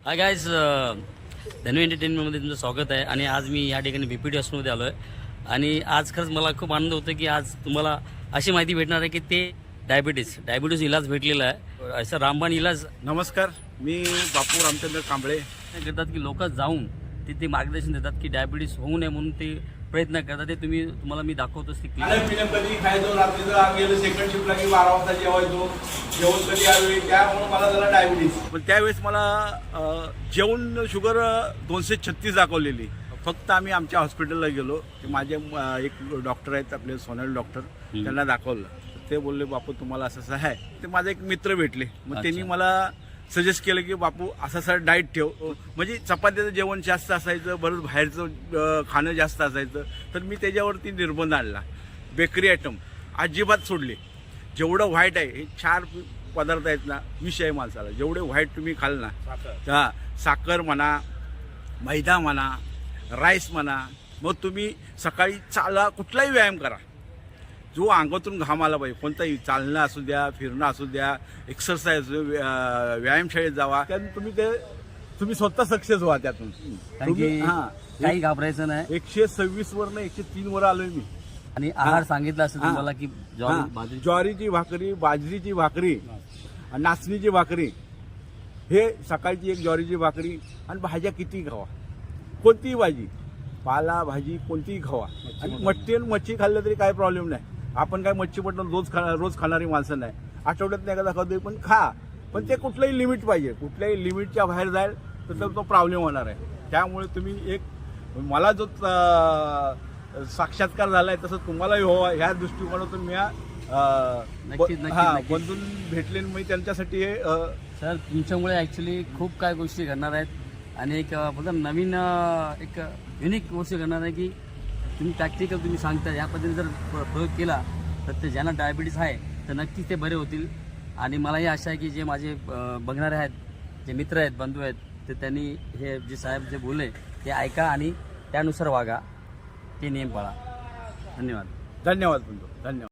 Hi guys, धन्वी एंटरटेनमेंटमध्ये तुमचं स्वागत आहे. आणि आज मी या ठिकाणी BPT हॉस्पिटलमध्ये आलो आहे. आणि आज खरंच मला खूप आनंद होतो की आज तुम्हाला अशी माहिती भेटणार आहे की ते डायबिटीज इलाज भेटलेला आहे. असं रामबाण इलाज नमस्कार, मी बापू रामचंद्र कांबळे. करतात की लोक जाऊन तिथे मार्गदर्शन देतात की डायबिटीज होऊ नये म्हणून ते प्रयत्न करतात. ते तुम्हाला मी दाखवतोच. ते कधी खायचो रात्रीचं गेलो सेकंड शिफ्टला की 12 वाजता जेवायचो. जेवण कधी यावेळी त्यामुळे मला झाला डायबिटीज. पण त्यावेळेस मला जेवण शुगर 236 दाखवलेली. फक्त आम्ही आमच्या हॉस्पिटलला गेलो. ते माझे एक डॉक्टर आहेत आपले सोनाली डॉक्टर, त्यांना दाखवलं. ते बोलले बापू तुम्हाला असं असं आहे. ते माझे एक मित्र भेटले. मग त्यांनी मला सजेस्ट केलं की बापू असं डाएट ठेव. म्हणजे चपात्याचं जेवण जास्त असायचं, बरंच बाहेरचं खाणं जास्त असायचं. तर मी त्याच्यावरती निर्बंध आणला. बेकरी आयटम अजिबात सोडले. जेवढं व्हाईट आहे, हे 4 पदार्थ आहेत ना, विष आहे माणसाला. जेवढे व्हाईट तुम्ही खाल ना, हां, साखर म्हणा, मैदा म्हणा, राईस म्हणा. मग तुम्ही सकाळी चाला, कुठलाही व्यायाम करा जो अंगातून घाम आला पाहिजे. कोणताही चालणं असू द्या, फिरणं असू द्या, एक्सरसाइज, व्यायामशाळेत जावा. त्यातून तुम्ही स्वतः सक्सेस व्हा. त्यातून काही घाबरायचं नाही. 126 वरनं 103 वर आलोय मी. आणि आहार सांगितला असं तुम्हाला की ज्वारीची भाकरी, बाजरीची भाकरी, नाचणीची भाकरी, हे सकाळची एक ज्वारीची भाकरी. आणि भाज्या किती खावा, कोणतीही भाजी, पाला भाजी कोणतीही खावा. आणि मच्छी खाल्लं तरी काही प्रॉब्लेम नाही. आपण काय मच्छी मटण रोज खाणारी माणसं नाही. आठवड्यात एखादा खातोय, पण खा. पण ते कुठलंही लिमिट पाहिजे. कुठल्याही लिमिटच्या बाहेर जाईल तर तो प्रॉब्लेम होणार आहे. त्यामुळे तुम्ही एक, मला जो साक्षात्कार झालाय तसं तुम्हालाही व्हावा ह्या दृष्टिकोनातून मी बंधून भेटले. मी त्यांच्यासाठी हे सर, तुमच्यामुळे ॲक्च्युली खूप काय गोष्टी घडणार आहेत. आणि एक बोलतात नवीन एक युनिक गोष्ट करणार आहे की तुम्ही प्रॅक्टिकल तुम्ही सांगता या पद्धतीने जर प्रयोग केला तर ते ज्यांना डायबिटीस आहे तर नक्कीच ते बरे होतील. आणि मलाही आशा आहे की जे माझे बघणारे आहेत, जे मित्र आहेत, बंधू आहेत, तर त्यांनी हे जे साहेब जे बोलले ते ऐका आणि त्यानुसार वागा, ते नियम पाळा. धन्यवाद. धन्यवाद बंधू, धन्यवाद.